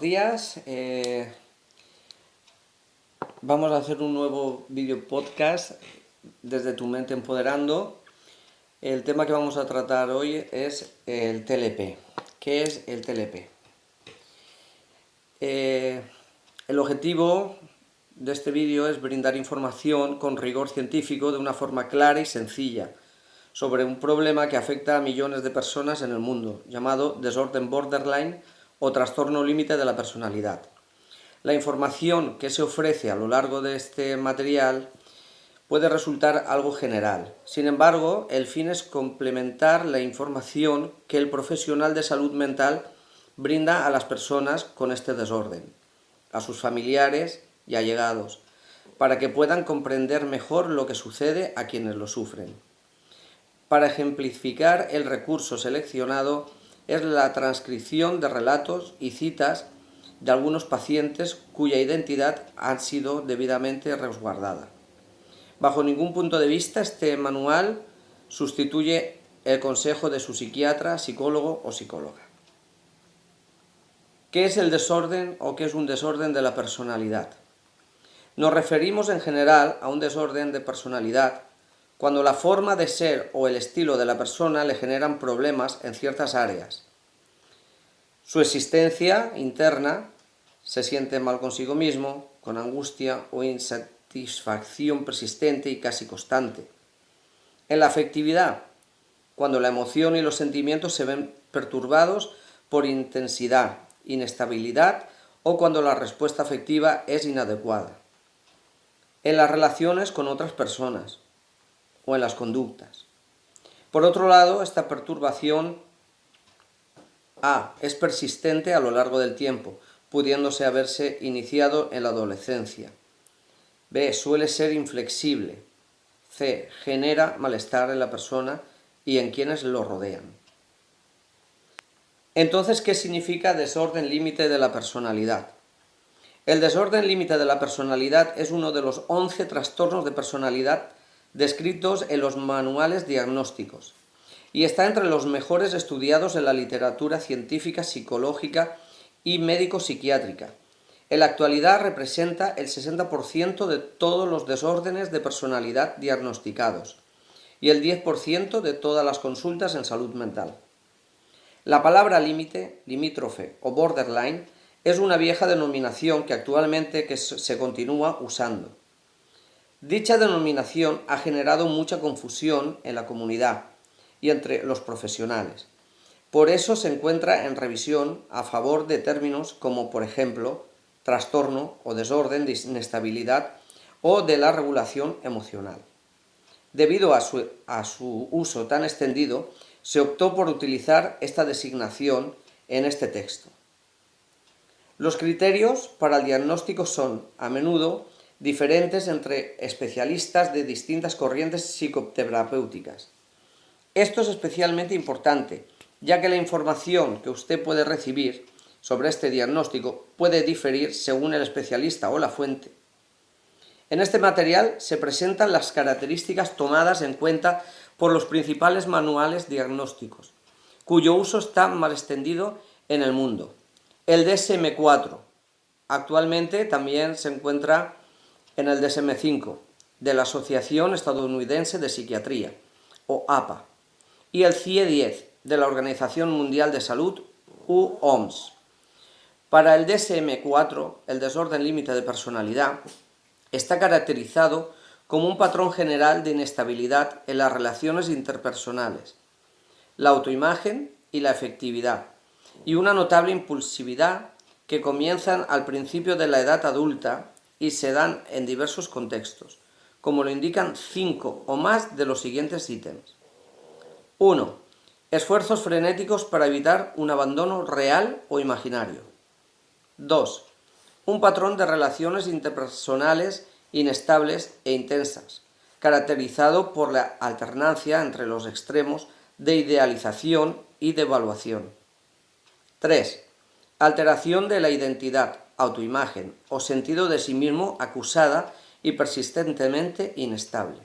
buenos días. Vamos a hacer un nuevo video podcast desde Tu Mente Empoderando. El tema que vamos a tratar hoy es el TLP. ¿Qué es el TLP? El objetivo de este vídeo es brindar información con rigor científico de una forma clara y sencilla sobre un problema que afecta a millones de personas en el mundo, llamado desorden borderline o trastorno límite de la personalidad. La información que se ofrece a lo largo de este material puede resultar algo general. Sin embargo, el fin es complementar la información que el profesional de salud mental brinda a las personas con este desorden, a sus familiares y allegados, para que puedan comprender mejor lo que sucede a quienes lo sufren. Para ejemplificar, el recurso seleccionado es la transcripción de relatos y citas de algunos pacientes cuya identidad ha sido debidamente resguardada. Bajo ningún punto de vista, este manual sustituye el consejo de su psiquiatra, psicólogo o psicóloga. ¿Qué es el desorden o qué es un desorden de la personalidad? Nos referimos en general a un desorden de personalidad cuando la forma de ser o el estilo de la persona le generan problemas en ciertas áreas. Su existencia interna, se siente mal consigo mismo, con angustia o insatisfacción persistente y casi constante. En la afectividad, cuando la emoción y los sentimientos se ven perturbados por intensidad, inestabilidad o cuando la respuesta afectiva es inadecuada. En las relaciones con otras personas o en las conductas. Por otro lado, esta perturbación es persistente a lo largo del tiempo, pudiéndose haberse iniciado en la adolescencia. B. Suele ser inflexible. C. Genera malestar en la persona y en quienes lo rodean. Entonces, ¿qué significa desorden límite de la personalidad? El desorden límite de la personalidad es uno de los 11 trastornos de personalidad descritos en los manuales diagnósticos y está entre los mejores estudiados en la literatura científica, psicológica y médico-psiquiátrica. En la actualidad representa el 60% de todos los desórdenes de personalidad diagnosticados y el 10% de todas las consultas en salud mental. La palabra límite, limítrofe o borderline es una vieja denominación que actualmente se continúa usando. Dicha denominación ha generado mucha confusión en la comunidad y entre los profesionales. Por eso se encuentra en revisión a favor de términos como, por ejemplo, trastorno o desorden de inestabilidad o de la regulación emocional. Debido a su uso tan extendido, se optó por utilizar esta designación en este texto. Los criterios para el diagnóstico son, a menudo, diferentes entre especialistas de distintas corrientes psicoterapéuticas. Esto es especialmente importante, ya que la información que usted puede recibir sobre este diagnóstico puede diferir según el especialista o la fuente. En este material se presentan las características tomadas en cuenta por los principales manuales diagnósticos, cuyo uso está más extendido en el mundo. El DSM-4 actualmente también se encuentra en el DSM-5 de la Asociación Estadounidense de Psiquiatría, o APA, y el CIE-10 de la Organización Mundial de Salud, u OMS. Para el DSM-4, el desorden límite de personalidad está caracterizado como un patrón general de inestabilidad en las relaciones interpersonales, la autoimagen y la afectividad, y una notable impulsividad que comienzan al principio de la edad adulta y se dan en diversos contextos, como lo indican 5 o más de los siguientes ítems. 1. Esfuerzos frenéticos para evitar un abandono real o imaginario. 2. Un patrón de relaciones interpersonales inestables e intensas, caracterizado por la alternancia entre los extremos de idealización y devaluación. 3. Alteración de la identidad, autoimagen o sentido de sí mismo acusada y persistentemente inestable.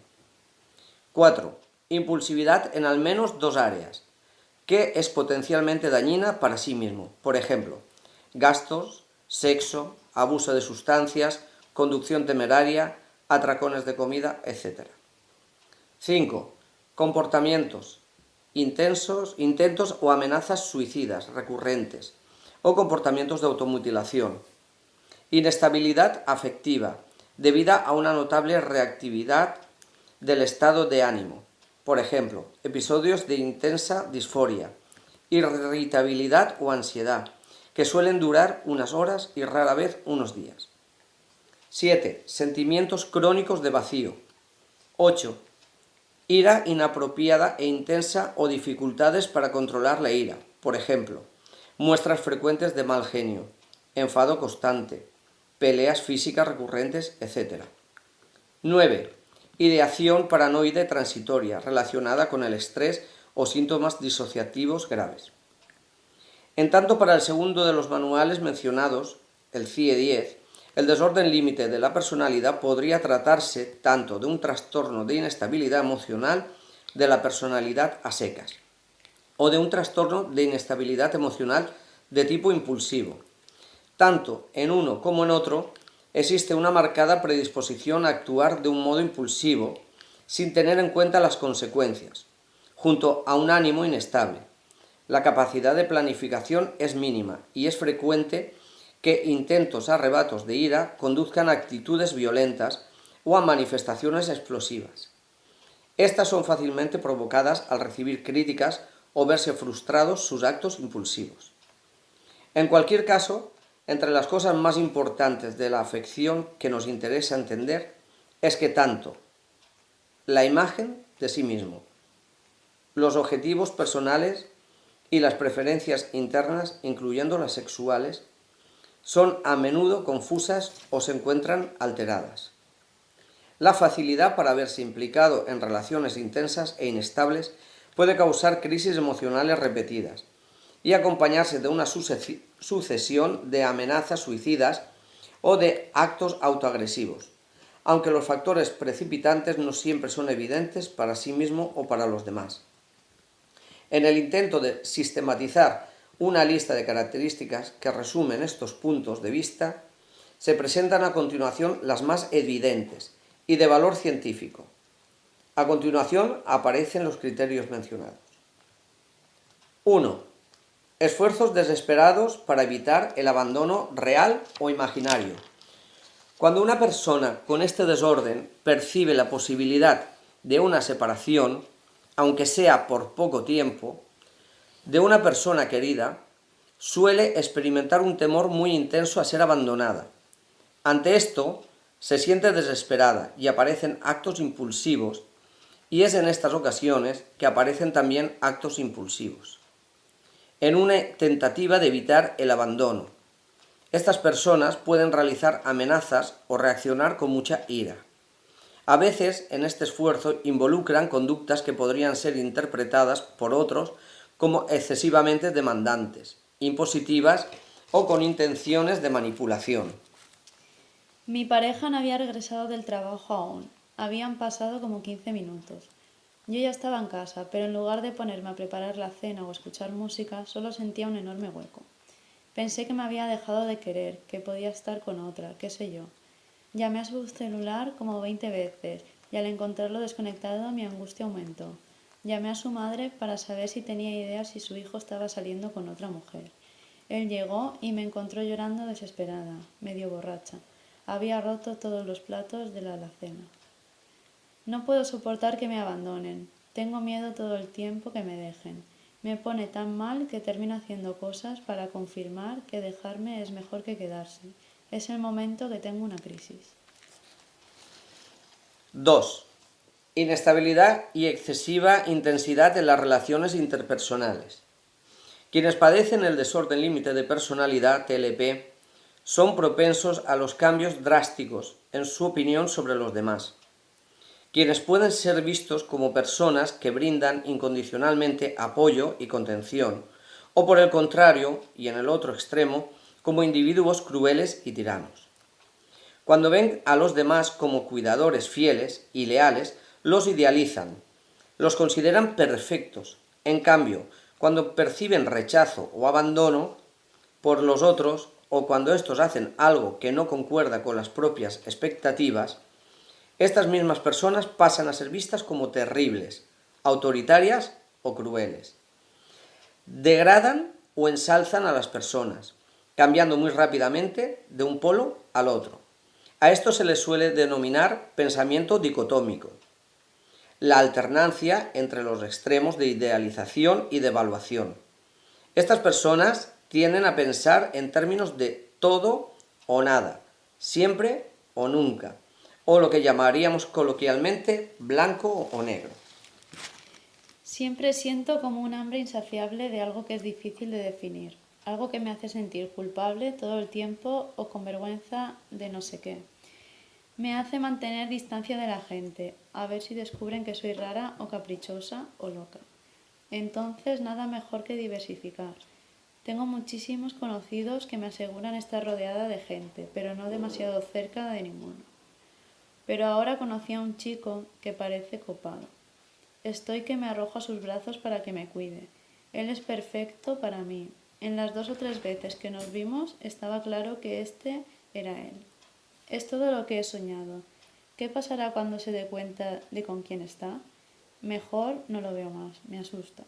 4. Impulsividad en al menos 2 áreas, que es potencialmente dañina para sí mismo. Por ejemplo, gastos, sexo, abuso de sustancias, conducción temeraria, atracones de comida, etc. 5. Comportamientos intentos o amenazas suicidas recurrentes o comportamientos de automutilación. Inestabilidad afectiva, debida a una notable reactividad del estado de ánimo. Por ejemplo, episodios de intensa disforia, irritabilidad o ansiedad, que suelen durar unas horas y rara vez unos días. 7. Sentimientos crónicos de vacío. 8. Ira inapropiada e intensa o dificultades para controlar la ira. Por ejemplo, muestras frecuentes de mal genio, enfado constante, peleas físicas recurrentes, etc. 9. Ideación paranoide transitoria relacionada con el estrés o síntomas disociativos graves. En tanto, para el segundo de los manuales mencionados, el CIE-10, el desorden límite de la personalidad podría tratarse tanto de un trastorno de inestabilidad emocional de la personalidad a secas, o de un trastorno de inestabilidad emocional de tipo impulsivo. Tanto en uno como en otro, existe una marcada predisposición a actuar de un modo impulsivo, sin tener en cuenta las consecuencias, junto a un ánimo inestable. La capacidad de planificación es mínima y es frecuente que intentos arrebatos de ira conduzcan a actitudes violentas o a manifestaciones explosivas. Estas son fácilmente provocadas al recibir críticas o verse frustrados sus actos impulsivos. En cualquier caso, entre las cosas más importantes de la afección que nos interesa entender es que tanto la imagen de sí mismo, los objetivos personales y las preferencias internas, incluyendo las sexuales, son a menudo confusas o se encuentran alteradas. La facilidad para verse implicado en relaciones intensas e inestables puede causar crisis emocionales repetidas y acompañarse de una sucesión de amenazas suicidas o de actos autoagresivos, aunque los factores precipitantes no siempre son evidentes para sí mismo o para los demás. En el intento de sistematizar una lista de características que resumen estos puntos de vista, se presentan a continuación las más evidentes y de valor científico. A continuación aparecen los criterios mencionados. 1. Esfuerzos desesperados para evitar el abandono real o imaginario. Cuando una persona con este desorden percibe la posibilidad de una separación, aunque sea por poco tiempo, de una persona querida, suele experimentar un temor muy intenso a ser abandonada. Ante esto, se siente desesperada y aparecen actos impulsivos, y es en estas ocasiones que aparecen también actos impulsivos, en una tentativa de evitar el abandono. Estas personas pueden realizar amenazas o reaccionar con mucha ira. A veces, en este esfuerzo, involucran conductas que podrían ser interpretadas por otros como excesivamente demandantes, impositivas o con intenciones de manipulación. Mi pareja no había regresado del trabajo aún. Habían pasado como 15 minutos. Yo ya estaba en casa, pero en lugar de ponerme a preparar la cena o escuchar música, solo sentía un enorme hueco. Pensé que me había dejado de querer, que podía estar con otra, qué sé yo. Llamé a su celular como 20 veces y al encontrarlo desconectado mi angustia aumentó. Llamé a su madre para saber si tenía idea si su hijo estaba saliendo con otra mujer. Él llegó y me encontró llorando desesperada, medio borracha. Había roto todos los platos de la alacena. No puedo soportar que me abandonen. Tengo miedo todo el tiempo que me dejen. Me pone tan mal que termino haciendo cosas para confirmar que dejarme es mejor que quedarse. Es el momento que tengo una crisis. 2. Inestabilidad y excesiva intensidad en las relaciones interpersonales. Quienes padecen el desorden límite de personalidad, TLP, son propensos a los cambios drásticos en su opinión sobre los demás. Quienes pueden ser vistos como personas que brindan incondicionalmente apoyo y contención, o por el contrario, y en el otro extremo, como individuos crueles y tiranos. Cuando ven a los demás como cuidadores fieles y leales, los idealizan, los consideran perfectos. En cambio, cuando perciben rechazo o abandono por los otros, o cuando estos hacen algo que no concuerda con las propias expectativas, estas mismas personas pasan a ser vistas como terribles, autoritarias o crueles. Degradan o ensalzan a las personas, cambiando muy rápidamente de un polo al otro. A esto se les suele denominar pensamiento dicotómico, la alternancia entre los extremos de idealización y de evaluación. Estas personas tienden a pensar en términos de todo o nada, siempre o nunca, o lo que llamaríamos coloquialmente blanco o negro. Siempre siento como un hambre insaciable de algo que es difícil de definir, algo que me hace sentir culpable todo el tiempo o con vergüenza de no sé qué. Me hace mantener distancia de la gente, a ver si descubren que soy rara o caprichosa o loca. Entonces, nada mejor que diversificar. Tengo muchísimos conocidos que me aseguran estar rodeada de gente, pero no demasiado cerca de ninguno. Pero ahora conocí a un chico que parece copado. Estoy que me arrojo a sus brazos para que me cuide. Él es perfecto para mí. En las 2 o 3 veces que nos vimos estaba claro que este era él. Es todo lo que he soñado. ¿Qué pasará cuando se dé cuenta de con quién está? Mejor no lo veo más, me asusta.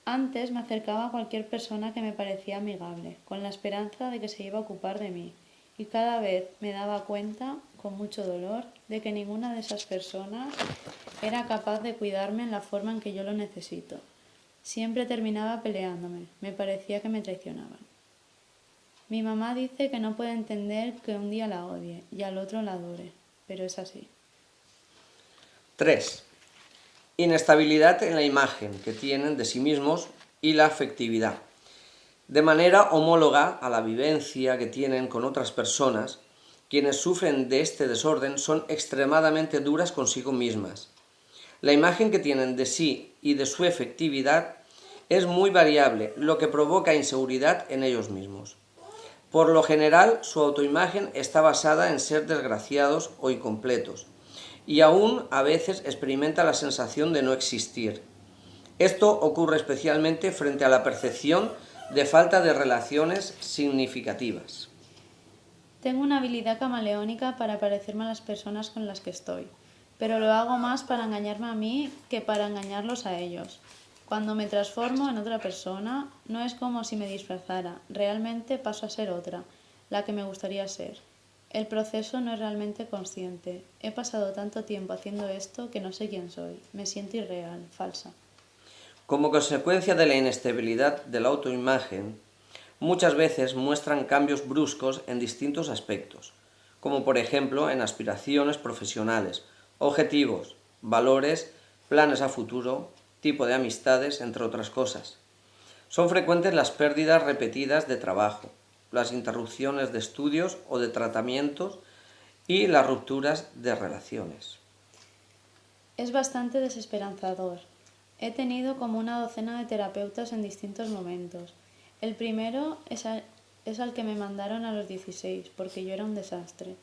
Antes me acercaba a cualquier persona que me parecía amigable, con la esperanza de que se iba a ocupar de mí, y cada vez me daba cuenta, con mucho dolor, de que ninguna de esas personas era capaz de cuidarme en la forma en que yo lo necesito. Siempre terminaba peleándome, me parecía que me traicionaban. Mi mamá dice que no puede entender que un día la odie y al otro la adore, pero es así. 3. Inestabilidad en la imagen que tienen de sí mismos y la afectividad. De manera homóloga a la vivencia que tienen con otras personas, quienes sufren de este desorden son extremadamente duras consigo mismas. La imagen que tienen de sí y de su efectividad es muy variable, lo que provoca inseguridad en ellos mismos. Por lo general, su autoimagen está basada en ser desgraciados o incompletos, y aún a veces experimenta la sensación de no existir. Esto ocurre especialmente frente a la percepción de falta de relaciones significativas. Tengo una habilidad camaleónica para parecerme a las personas con las que estoy, pero lo hago más para engañarme a mí que para engañarlos a ellos. Cuando me transformo en otra persona, no es como si me disfrazara, realmente paso a ser otra, la que me gustaría ser. El proceso no es realmente consciente. He pasado tanto tiempo haciendo esto que no sé quién soy. Me siento irreal, falsa. Como consecuencia de la inestabilidad de la autoimagen, muchas veces muestran cambios bruscos en distintos aspectos, como por ejemplo en aspiraciones profesionales, objetivos, valores, planes a futuro, tipo de amistades, entre otras cosas. Son frecuentes las pérdidas repetidas de trabajo, las interrupciones de estudios o de tratamientos y las rupturas de relaciones. Es bastante desesperanzador. He tenido como una docena de terapeutas en distintos momentos. El primero es al que me mandaron a los 16, porque yo era un desastre.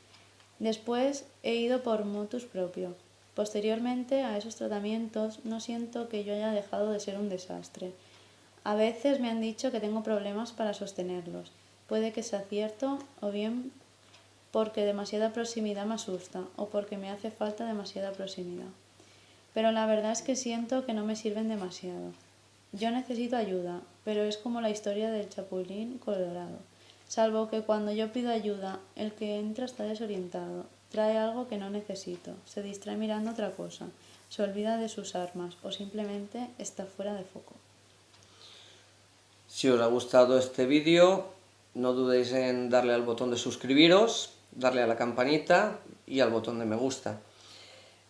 Después he ido por motus propio. Posteriormente a esos tratamientos no siento que yo haya dejado de ser un desastre. A veces me han dicho que tengo problemas para sostenerlos. Puede que sea cierto o bien porque demasiada proximidad me asusta o porque me hace falta demasiada proximidad. Pero la verdad es que siento que no me sirven demasiado. Yo necesito ayuda, pero es como la historia del chapulín colorado. Salvo que cuando yo pido ayuda, el que entra está desorientado, trae algo que no necesito, se distrae mirando otra cosa, se olvida de sus armas o simplemente está fuera de foco. Si os ha gustado este vídeo, no dudéis en darle al botón de suscribiros, darle a la campanita y al botón de me gusta.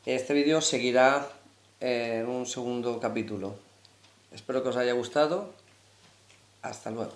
Este vídeo seguirá en un segundo capítulo. Espero que os haya gustado. Hasta luego.